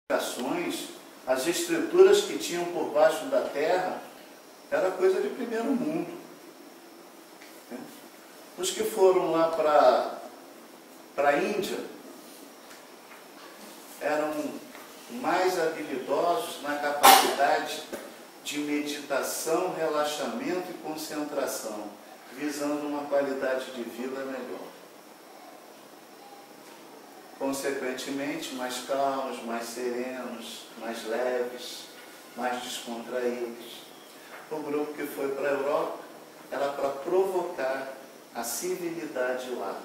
as estruturas que tinham por baixo da terra, era coisa de primeiro mundo. Os que foram lá para a Índia eram mais habilidosos na capacidade de meditação, relaxamento e concentração, visando uma qualidade de vida melhor. Consequentemente, mais calmos, mais serenos, mais leves, mais descontraídos. O grupo que foi para a Europa era para provocar a civilidade lá.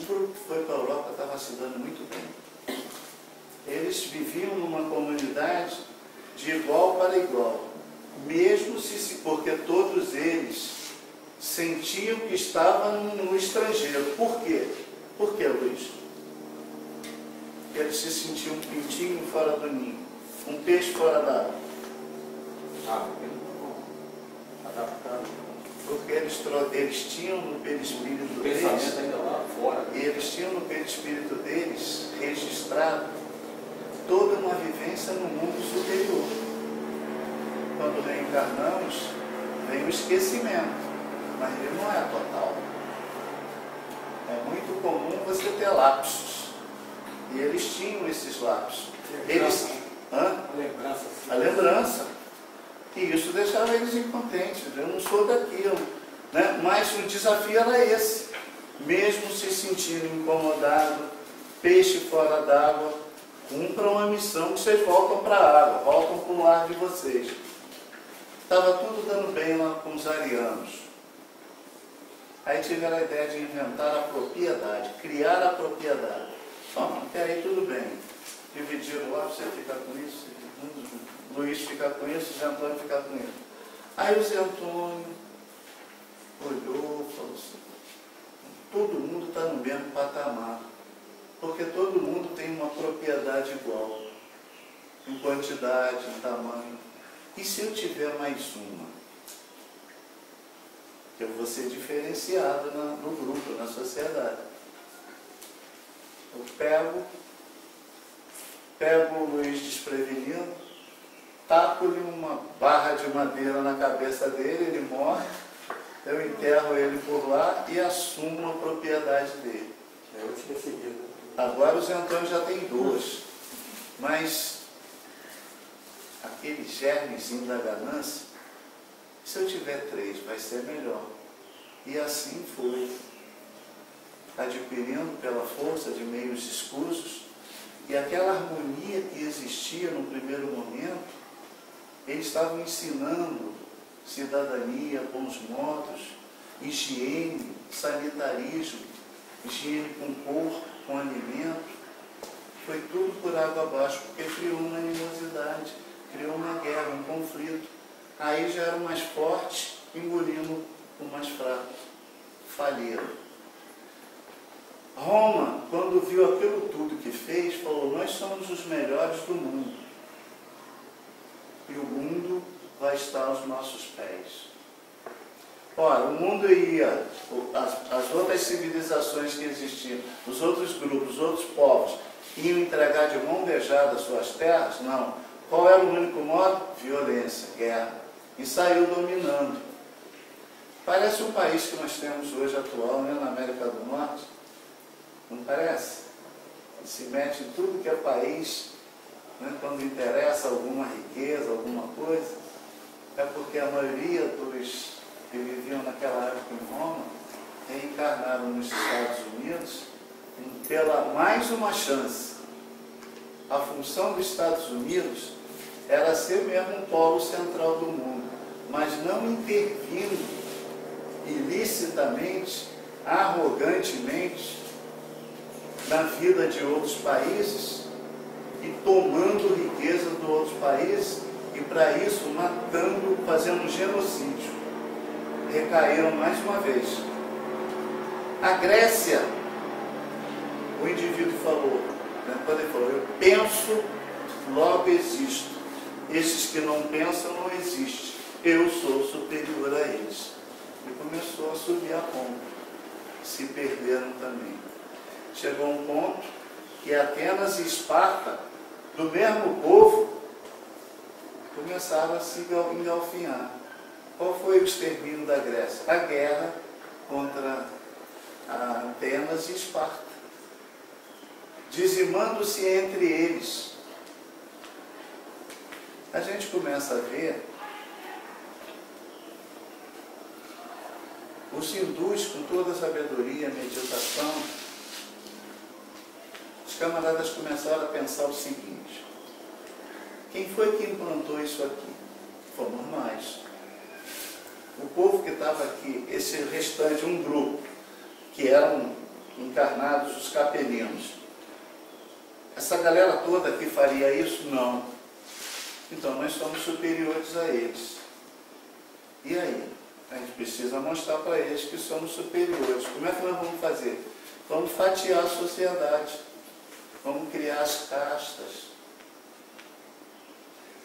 O grupo que foi para a Europa estava se dando muito bem. Eles viviam numa comunidade de igual para igual, mesmo porque todos eles sentiam que estavam no estrangeiro. Por quê? Por que, Luiz? Porque eles se sentiam um pintinho fora do ninho, um peixe fora d'água. Porque eles tinham no perispírito deles, eles tinham no perispírito deles registrado toda uma vivência no mundo superior. Quando reencarnamos, vem o esquecimento, mas ele não é total. É muito comum você ter lapsos. E eles tinham esses lapsos. A lembrança. E isso deixava eles incontentes. Eu não sou daquilo. Né? Mas o desafio era esse. Mesmo se sentindo incomodado, peixe fora d'água, cumpram a missão que vocês voltam para a água, voltam para o lar de vocês. Estava tudo dando bem lá com os arianos. Aí tiveram a ideia de inventar a propriedade, criar a propriedade. Bom, até aí tudo bem. Dividiram lá, você fica com isso, Luiz fica com isso, Zé Antônio fica com isso. Aí o Zé Antônio olhou e falou assim, todo mundo está no mesmo patamar, porque todo mundo tem uma propriedade igual, em quantidade, em tamanho. E se eu tiver mais uma? Eu vou ser diferenciado no grupo, na sociedade. Eu pego o Luiz desprevenido, taco-lhe uma barra de madeira na cabeça dele, ele morre, eu enterro ele por lá e assumo a propriedade dele. Eu tinha seguido. Agora o Zé Antônio já tem duas, mas aquele germezinho da ganância, se eu tiver três, vai ser melhor. E assim foi, adquirindo pela força de meios escusos, e aquela harmonia que existia no primeiro momento, eles estavam ensinando cidadania, bons modos, higiene, sanitarismo, higiene com corpo, com alimento. Foi tudo por água abaixo, porque criou uma animosidade, criou uma guerra, um conflito. Aí já era o mais forte, engolindo o mais fraco. Faliram. Roma, quando viu aquilo tudo que fez, falou, nós somos os melhores do mundo. E o mundo vai estar aos nossos pés. Ora, o mundo ia, as outras civilizações que existiam, os outros grupos, os outros povos, iam entregar de mão beijada as suas terras? Não. Qual era o único modo? Violência, guerra. E saiu dominando. Parece um país que nós temos hoje atual, né, na América do Norte. Não parece? Se mete em tudo que é país, né, quando interessa alguma riqueza, alguma coisa. É porque a maioria dos que viviam naquela época em Roma reencarnaram nos Estados Unidos pela mais uma chance. A função dos Estados Unidos era ser mesmo um polo central do mundo, mas não intervindo ilicitamente, arrogantemente na vida de outros países e tomando riqueza de outros países e para isso matando, fazendo genocídio. Recaíram mais uma vez. A Grécia, o indivíduo falou, né, quando ele falou, eu penso, logo existo. Esses que não pensam não existem. Eu sou superior a eles. E começou a subir a ponta. Se perderam também. Chegou um ponto que Atenas e Esparta, do mesmo povo, começaram a se engalfinhar. Qual foi o extermínio da Grécia? A guerra contra Atenas e Esparta, dizimando-se entre eles. A gente começa a ver os hindus, com toda a sabedoria, meditação, os camaradas começaram a pensar o seguinte: quem foi que implantou isso aqui? Fomos nós. O povo que estava aqui, esse restante, um grupo, que eram encarnados os capelinos. Essa galera toda que faria isso? Não. Então nós somos superiores a eles. E aí? A gente precisa mostrar para eles que somos superiores. Como é que nós vamos fazer? Vamos fatiar a sociedade. Vamos criar as castas.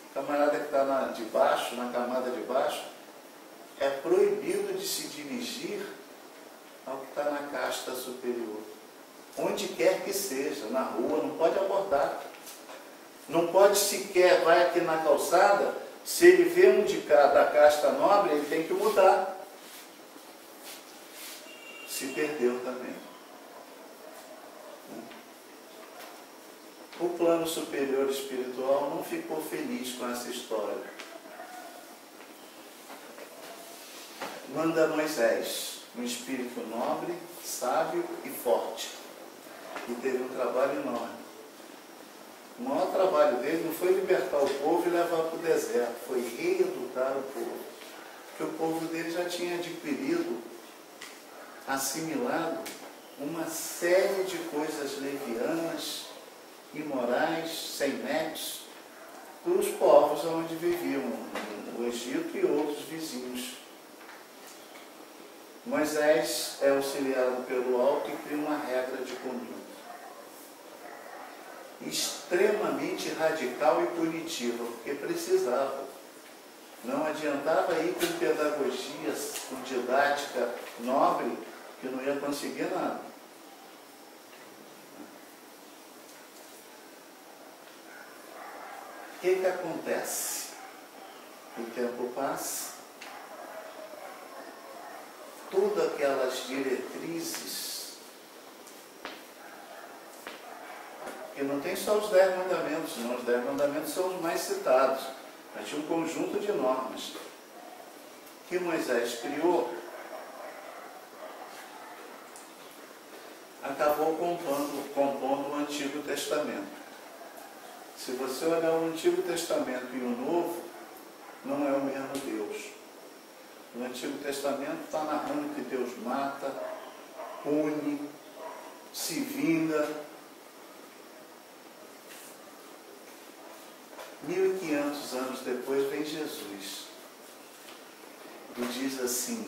O camarada que está de baixo, na camada de baixo, é proibido de se dirigir ao que está na casta superior. Onde quer que seja, na rua, não pode abordar. Não pode sequer, vai aqui na calçada, se ele vê um da casta nobre, ele tem que mudar. Se perdeu também. O plano superior espiritual não ficou feliz com essa história. Manda Moisés, um espírito nobre, sábio e forte. E teve um trabalho enorme. O maior trabalho dele não foi libertar o povo e levar para o deserto, foi reeducar o povo. Porque o povo dele já tinha adquirido, assimilado, uma série de coisas levianas, imorais, sem nexo, dos povos onde viviam, o Egito e outros vizinhos. Moisés é auxiliado pelo alto e cria uma regra de conduta extremamente radical e punitiva, porque precisava. Não adiantava ir com pedagogias, com didática nobre, que não ia conseguir nada. O que acontece? O tempo passa, todas aquelas diretrizes, que não tem só os 10 mandamentos, não, os 10 mandamentos são os mais citados, mas tinha um conjunto de normas que Moisés criou, acabou compondo o Antigo Testamento. Se você olhar o Antigo Testamento e o Novo, não é o mesmo Deus. No Antigo Testamento está narrando que Deus mata, pune, se vinga. 1500 anos depois vem Jesus e diz assim,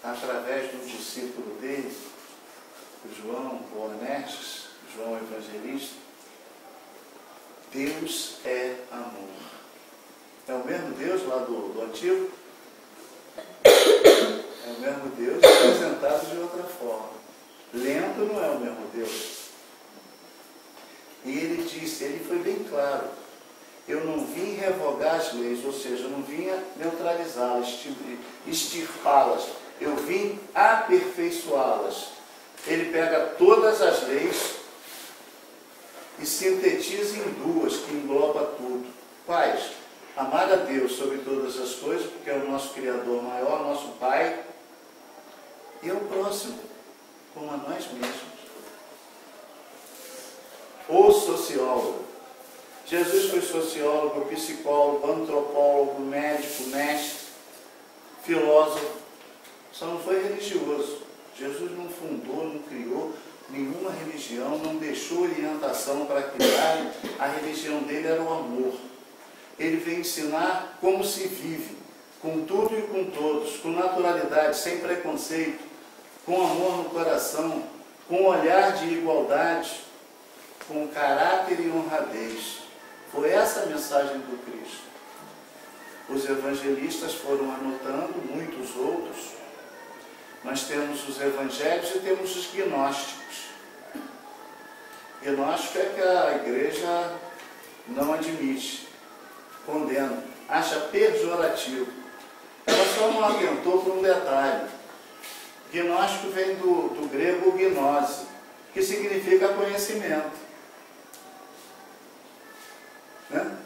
através do discípulo dele, o João, o Boanerges, João Evangelista: Deus é amor. É o mesmo Deus lá do Antigo? É o mesmo Deus apresentado de outra forma. Lento não é o mesmo Deus. E ele disse, ele foi bem claro: eu não vim revogar as leis, ou seja, eu não vinha neutralizá-las, extirpá-las, eu vim aperfeiçoá-las. Ele pega todas as leis e sintetiza em duas, que engloba tudo. Pais, amar a Deus sobre todas as coisas, porque é o nosso Criador maior, nosso Pai, e ao próximo, como a nós mesmos. O sociólogo. Jesus foi sociólogo, psicólogo, antropólogo, médico, mestre, filósofo. Só não foi religioso. Jesus não fundou, não criou nenhuma religião, não deixou orientação para criar. A religião dele era o amor. Ele veio ensinar como se vive, com tudo e com todos, com naturalidade, sem preconceito, com amor no coração, com olhar de igualdade, com caráter e honradez. Foi essa a mensagem do Cristo. Os evangelistas foram anotando, muitos outros. Nós temos os evangelhos e temos os gnósticos. Gnóstico é que a igreja não admite, condena, acha pejorativo. Ela só não atentou para um detalhe. Gnóstico vem do grego gnose, que significa conhecimento. Né?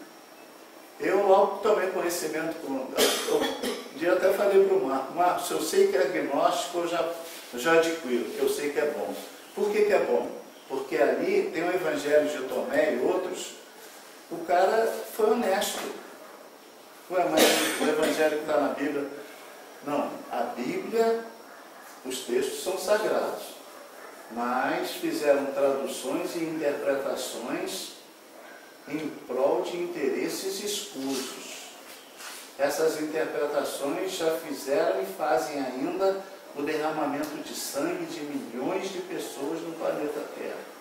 Eu logo tomei conhecimento, um dia até falei para o Marcos, se eu sei que é gnóstico, eu já adquiro, que eu sei que é bom. Por que é bom? Porque ali tem o Evangelho de Tomé e outros, o cara foi honesto. Ué, mas o Evangelho que está na Bíblia... Não, a Bíblia, os textos são sagrados, mas fizeram traduções e interpretações em prol de interesses escusos. Essas interpretações já fizeram e fazem ainda o derramamento de sangue de milhões de pessoas no planeta Terra.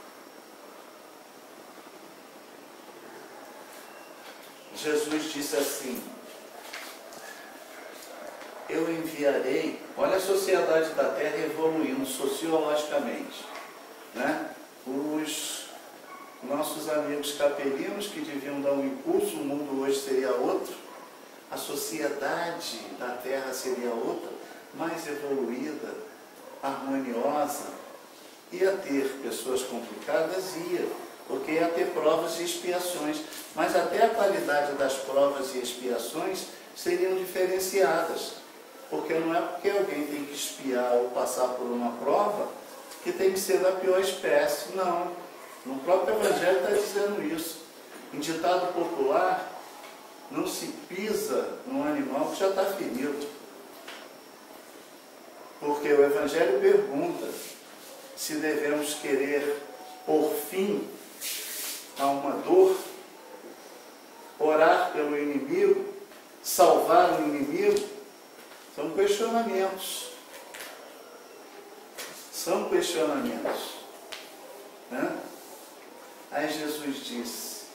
Jesus disse assim: eu enviarei, olha a sociedade da Terra evoluindo sociologicamente, né? Os nossos amigos capelinos que deviam dar um impulso, o mundo hoje seria outro, a sociedade da Terra seria outra, mais evoluída, harmoniosa. Ia ter pessoas complicadas? Ia, porque ia ter provas e expiações, mas até a qualidade das provas e expiações seriam diferenciadas, porque não é porque alguém tem que expiar ou passar por uma prova que tem que ser da pior espécie, não. No próprio Evangelho está dizendo isso. Em ditado popular, não se pisa num animal que já está ferido. Porque o Evangelho pergunta se devemos querer pôr fim a uma dor, orar pelo inimigo, salvar o inimigo. São questionamentos. São questionamentos. Né? Aí Jesus disse: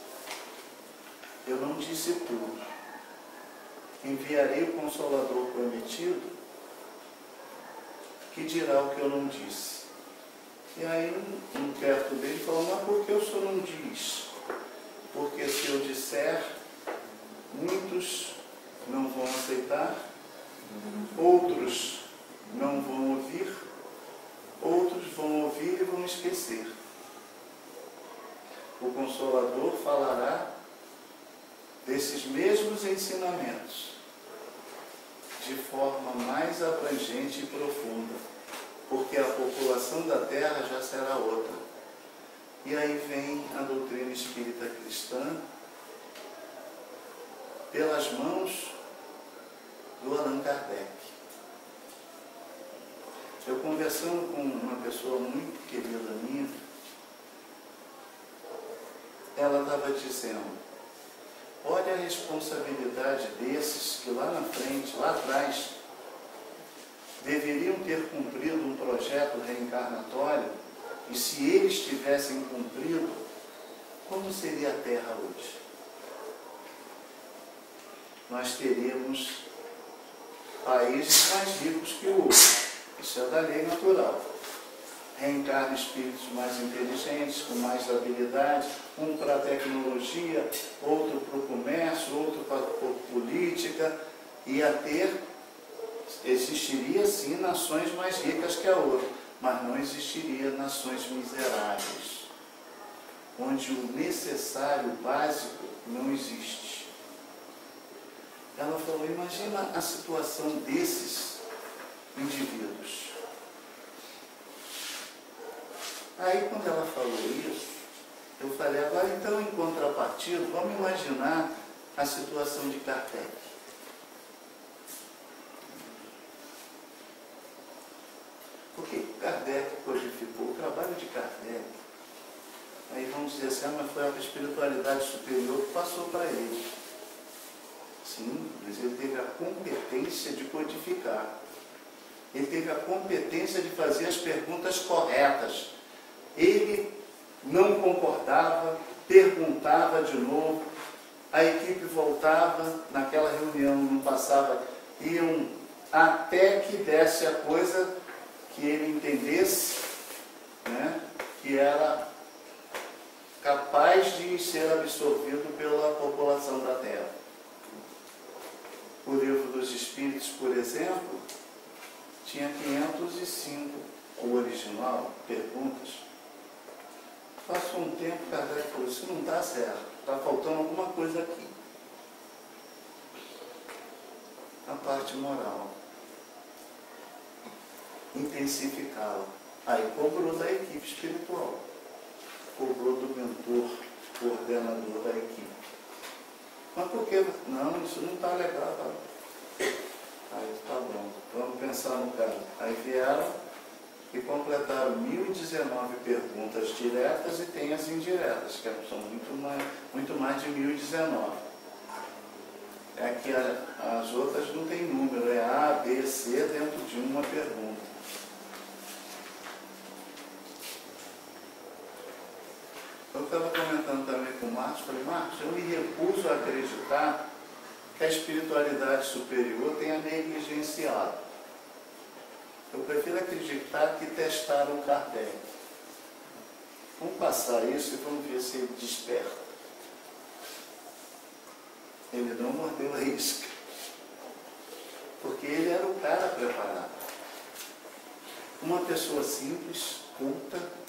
eu não disse tudo. Enviarei o Consolador prometido, que dirá o que eu não disse. E aí um perto dele falou: mas por que o senhor não diz? Porque se eu disser, muitos não vão aceitar, outros não vão ouvir, outros vão ouvir e vão esquecer. O Consolador falará desses mesmos ensinamentos de forma mais abrangente e profunda, porque a população da Terra já será outra. E aí vem a doutrina espírita cristã pelas mãos do Allan Kardec. Eu conversando com uma pessoa muito querida minha, ela estava dizendo: olha a responsabilidade desses que lá na frente, lá atrás, deveriam ter cumprido um projeto reencarnatório, e se eles tivessem cumprido, como seria a Terra hoje? Nós teríamos países mais ricos que o outro. Isso é da lei natural. Reencarna espíritos mais inteligentes, com mais habilidade, um para a tecnologia, outro para o comércio, outro para a política, existiria sim nações mais ricas que a outra, mas não existiria nações miseráveis, onde o necessário básico não existe. Ela falou: imagina a situação desses indivíduos. Aí quando ela falou isso, eu falei: agora então, em contrapartida, vamos imaginar a situação de Kardec. Porque Kardec codificou o trabalho de Kardec. Aí vamos dizer assim: mas foi a espiritualidade superior que passou para ele. Sim, mas ele teve a competência de codificar. Ele teve a competência de fazer as perguntas corretas. Ele não concordava, perguntava de novo, a equipe voltava, naquela reunião não passava, iam até que desse a coisa que ele entendesse, né, que era capaz de ser absorvido pela população da Terra. O Livro dos Espíritos, por exemplo, tinha 505, o original, perguntas. Passou um tempo, Kardec falou, isso não está certo, está faltando alguma coisa aqui. A parte moral. Intensificá-la. Aí cobrou da equipe espiritual. Cobrou do mentor, coordenador da equipe. Mas por que? Não, isso não está legal. Tá? Aí tá bom, vamos pensar no caso. Aí vieram e completaram 1019 perguntas diretas e tem as indiretas, que são muito mais de 1019. É que as outras não tem número, é A, B, C dentro de uma pergunta. Eu estava comentando também com o Marcos, falei, Marcos, eu me recuso a acreditar que a espiritualidade superior tenha negligenciado. Eu prefiro acreditar que testaram Kardec. Vamos passar isso e vamos ver se ele desperta. Ele não mordeu a isca. Porque ele era o cara preparado. Uma pessoa simples, culta,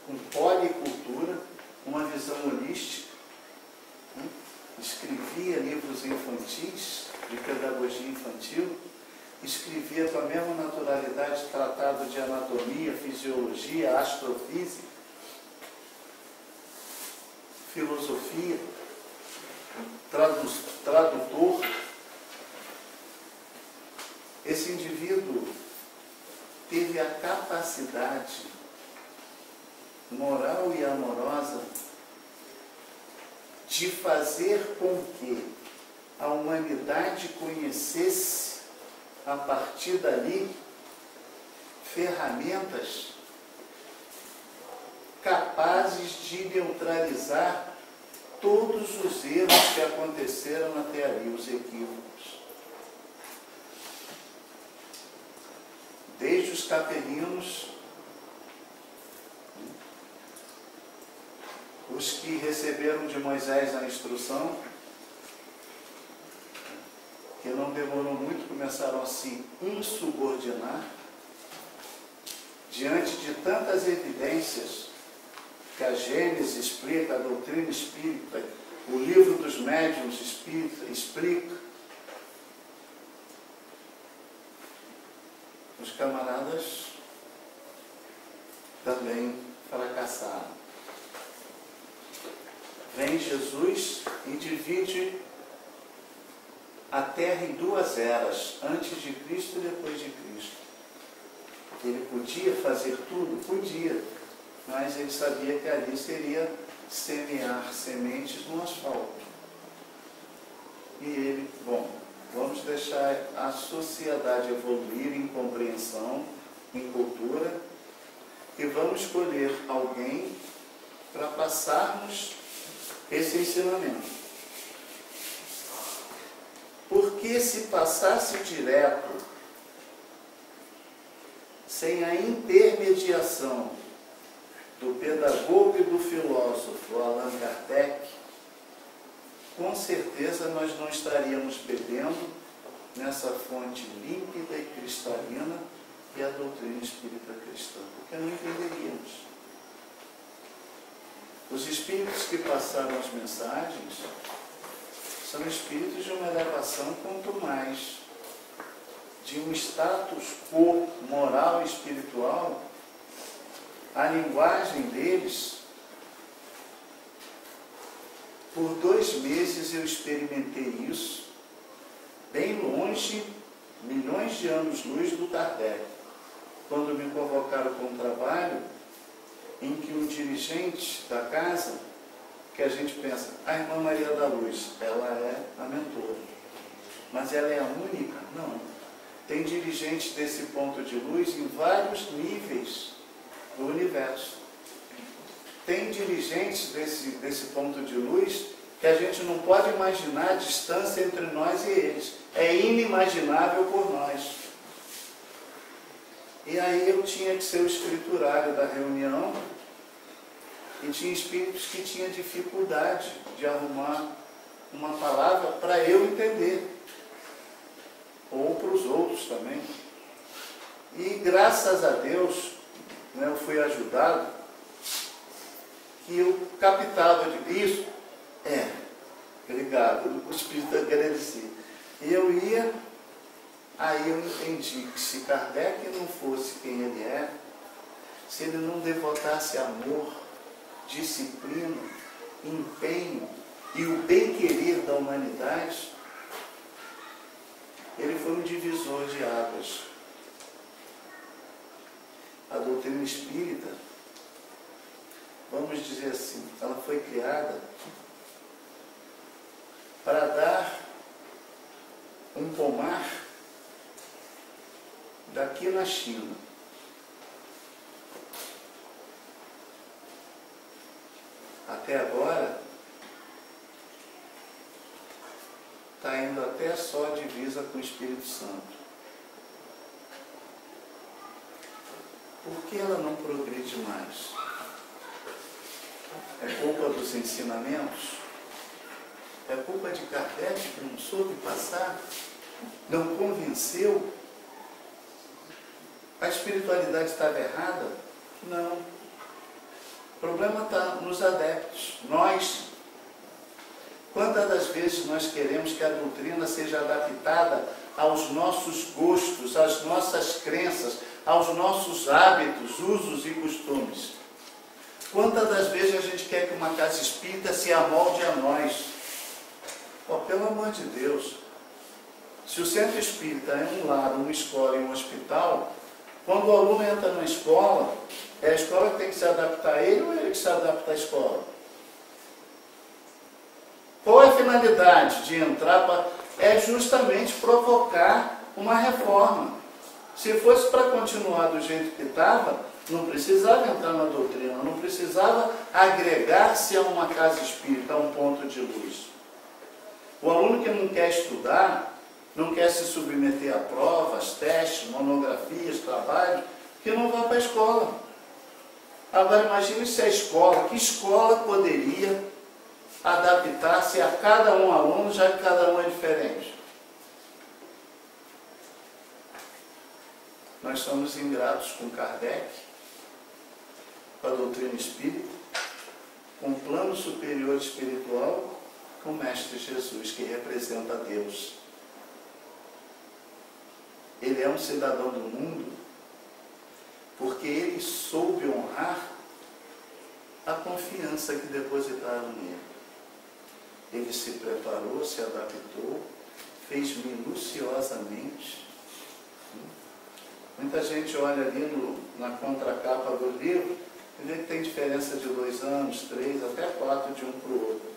com policultura, uma visão holística, escrevia livros infantis, de pedagogia infantil, escrevia com a mesma naturalidade tratado de anatomia, fisiologia, astrofísica, filosofia, tradutor. Esse indivíduo teve a capacidade moral e amorosa de fazer com que a humanidade conhecesse, a partir dali, ferramentas capazes de neutralizar todos os erros que aconteceram até ali, os equívocos. Desde os capelinos, os que receberam de Moisés a instrução, que não demorou muito, começaram a se insubordinar, diante de tantas evidências que a Gênese explica, a doutrina espírita, o livro dos médiuns espírita explica. Os camaradas também fracassaram. Vem Jesus e divide a terra em duas eras, antes de Cristo e depois de Cristo. Ele podia fazer tudo? Podia, mas ele sabia que ali seria semear sementes no asfalto. E ele, bom, vamos deixar a sociedade evoluir em compreensão, em cultura, e vamos escolher alguém para passarmos esse ensinamento. Porque se passasse direto, sem a intermediação do pedagogo e do filósofo Allan Kardec, com certeza nós não estaríamos bebendo nessa fonte límpida e cristalina que é a doutrina espírita cristã, porque não entenderíamos. Os espíritos que passaram as mensagens são espíritos de uma elevação quanto mais, de um status quo moral e espiritual. A linguagem deles, por 2 meses eu experimentei isso, bem longe, milhões de anos-luz do Kardec, quando me convocaram para um trabalho em que o dirigente da casa, que a gente pensa, a irmã Maria da Luz, ela é a mentora, mas ela é a única? Não. Tem dirigentes desse ponto de luz em vários níveis do universo. Tem dirigentes desse ponto de luz que a gente não pode imaginar a distância entre nós e eles. É inimaginável por nós. E aí eu tinha que ser o escriturário da reunião E tinha espíritos que tinham dificuldade de arrumar uma palavra para eu entender. Ou para os outros também. E graças a Deus, né, eu fui ajudado, que eu captava isso. Obrigado, o Espírito agradecia. E eu ia, aí eu entendi que se Kardec não fosse quem ele é, se ele não devotasse amor, disciplina, empenho e o bem-querer da humanidade, ele foi um divisor de águas. A doutrina espírita, vamos dizer assim, ela foi criada para dar um pomar daqui na China. Até agora, está indo até só a divisa com o Espírito Santo. Por que ela não progride mais? É culpa dos ensinamentos? É culpa de Kardec que não soube passar? Não convenceu? A espiritualidade estava errada? Não. O problema está nos adeptos. Nós, quantas das vezes nós queremos que a doutrina seja adaptada aos nossos gostos, às nossas crenças, aos nossos hábitos, usos e costumes? Quantas das vezes a gente quer que uma casa espírita se amolde a nós? Pelo amor de Deus, se o centro espírita é um lar, uma escola e um hospital, quando o aluno entra na escola, é a escola que tem que se adaptar a ele ou ele que se adapta à escola? Qual é a finalidade de entrar? É justamente provocar uma reforma. Se fosse para continuar do jeito que estava, não precisava entrar na doutrina, não precisava agregar-se a uma casa espírita, a um ponto de luz. O aluno que não quer estudar, não quer se submeter a provas, testes, monografias, trabalhos, que não vá para a escola. Agora imagine se a escola, que escola poderia adaptar-se a cada um aluno, já que cada um é diferente? Nós somos ingratos com Kardec, com a doutrina espírita, com o plano superior espiritual, com o Mestre Jesus, que representa Deus. Ele é um cidadão do mundo porque ele soube honrar a confiança que depositaram nele. Ele se preparou, se adaptou, fez minuciosamente. Muita gente olha ali na contracapa do livro e vê que tem diferença de 2 anos, 3, até 4 de um para o outro.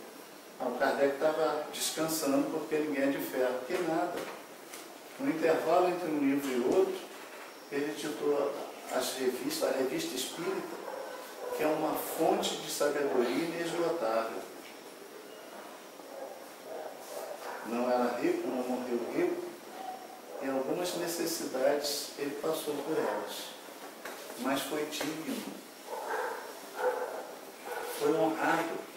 O Kardec estava descansando porque ninguém é de ferro. Que nada. No intervalo entre um livro e outro, ele editou as revistas, a Revista Espírita, que é uma fonte de sabedoria inesgotável. Não era rico, não morreu rico. Em algumas necessidades ele passou por elas. Mas foi digno. Foi honrado.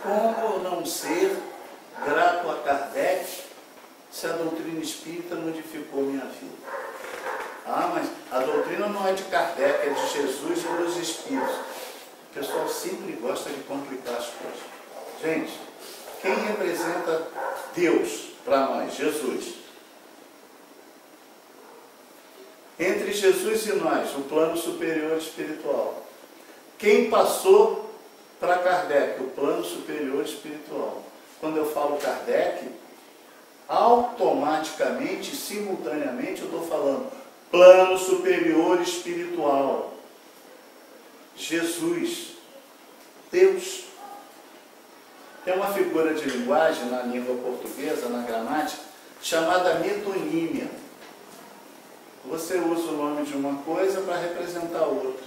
Como não ser grato a Kardec se a doutrina espírita modificou minha vida? Mas a doutrina não é de Kardec, é de Jesus e dos Espíritos. O pessoal sempre gosta de complicar as coisas. Gente, quem representa Deus para nós? Jesus. Entre Jesus e nós, o plano superior espiritual. Quem passou para Kardec? O plano superior espiritual. Quando eu falo Kardec, automaticamente, simultaneamente, eu estou falando plano superior espiritual. Jesus. Deus. Tem uma figura de linguagem na língua portuguesa, na gramática, chamada metonímia. Você usa o nome de uma coisa para representar outra.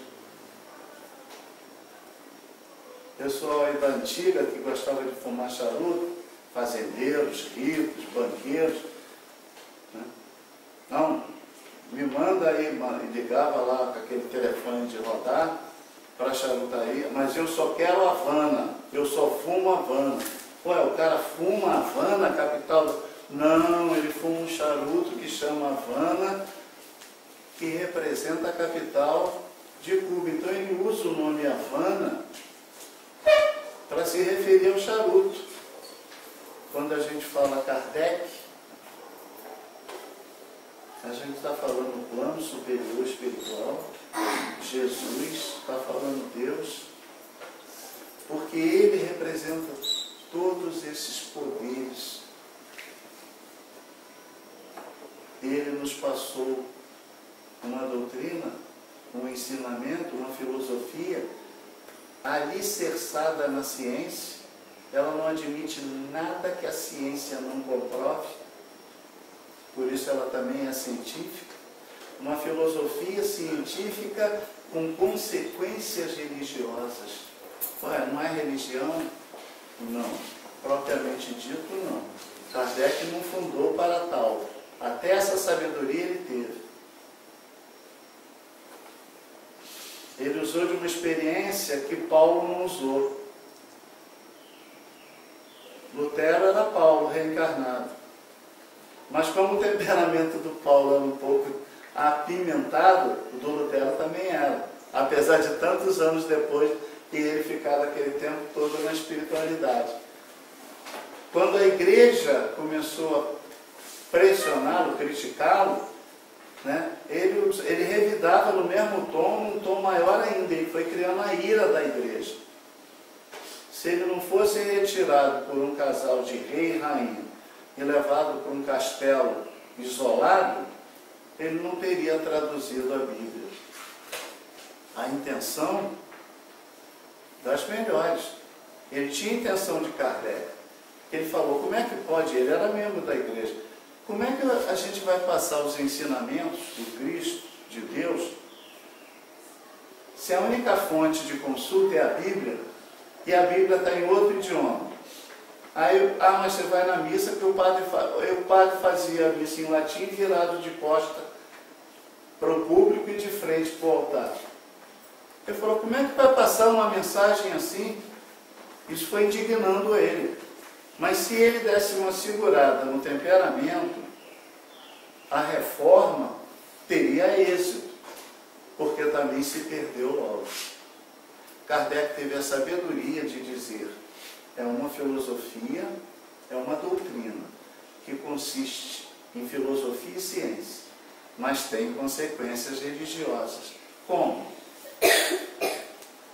Pessoal aí da antiga que gostava de fumar charuto, fazendeiros, ricos, banqueiros, né? Não, me manda manda aí, ligava lá com aquele telefone de rodar para charutaria, mas eu só quero Havana, eu só fumo Havana. Ué, o cara fuma Havana, capital? Não, ele fuma um charuto que chama Havana, que representa a capital de Cuba. Então ele usa o nome Havana para se referir ao charuto. Quando a gente fala Kardec, a gente está falando do plano superior espiritual, Jesus, está falando Deus, porque Ele representa todos esses poderes. Ele nos passou uma doutrina, um ensinamento, uma filosofia alicerçada na ciência. Ela não admite nada que a ciência não comprove, por isso ela também é científica. Uma filosofia científica com consequências religiosas. Ué, não é religião? Não. Propriamente dito, não. Kardec não fundou para tal. Até essa sabedoria ele teve. Ele usou de uma experiência que Paulo não usou. Lutero era Paulo, reencarnado. Mas como o temperamento do Paulo era um pouco apimentado, o do Lutero também era. Apesar de tantos anos depois que ele ficar aquele tempo todo na espiritualidade. Quando a igreja começou a pressioná-lo, criticá-lo, né, ele revidava no mesmo tom, um tom maior ainda. Ele foi criando a ira da igreja. Se ele não fosse retirado por um casal de rei e rainha e levado para um castelo isolado, ele não teria traduzido a Bíblia. A intenção das melhores. Ele tinha a intenção de Kardec. Ele falou, como é que pode? Ele era membro da igreja. Como é que a gente vai passar os ensinamentos de Cristo, de Deus, se a única fonte de consulta é a Bíblia, e a Bíblia está em outro idioma? Aí, mas você vai na missa, que o padre fazia a missa em latim virado de costa para o público e de frente para o altar. Ele falou, como é que vai passar uma mensagem assim? Isso foi indignando ele. Mas se ele desse uma segurada no temperamento, a reforma teria êxito, porque também se perdeu logo. Kardec teve a sabedoria de dizer, é uma filosofia, é uma doutrina, que consiste em filosofia e ciência, mas tem consequências religiosas. Como?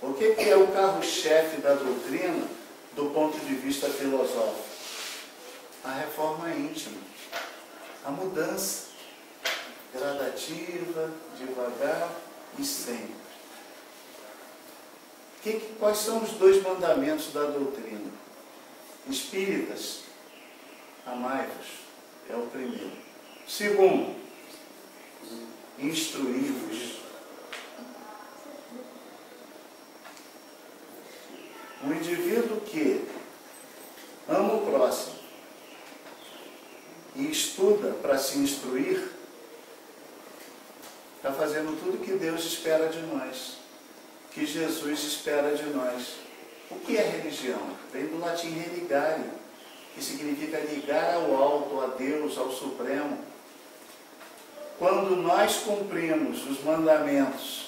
O que é o carro-chefe da doutrina do ponto de vista filosófico? A reforma íntima, a mudança gradativa, devagar e sempre. Quais são os dois mandamentos da doutrina? Espíritas, amai-vos, é o primeiro. Segundo, instruí-vos. Um indivíduo que ama o próximo e estuda para se instruir, está fazendo tudo que Deus espera de nós, que Jesus espera de nós. O que é religião? Vem do latim religare, que significa ligar ao alto, a Deus, ao Supremo. Quando nós cumprimos os mandamentos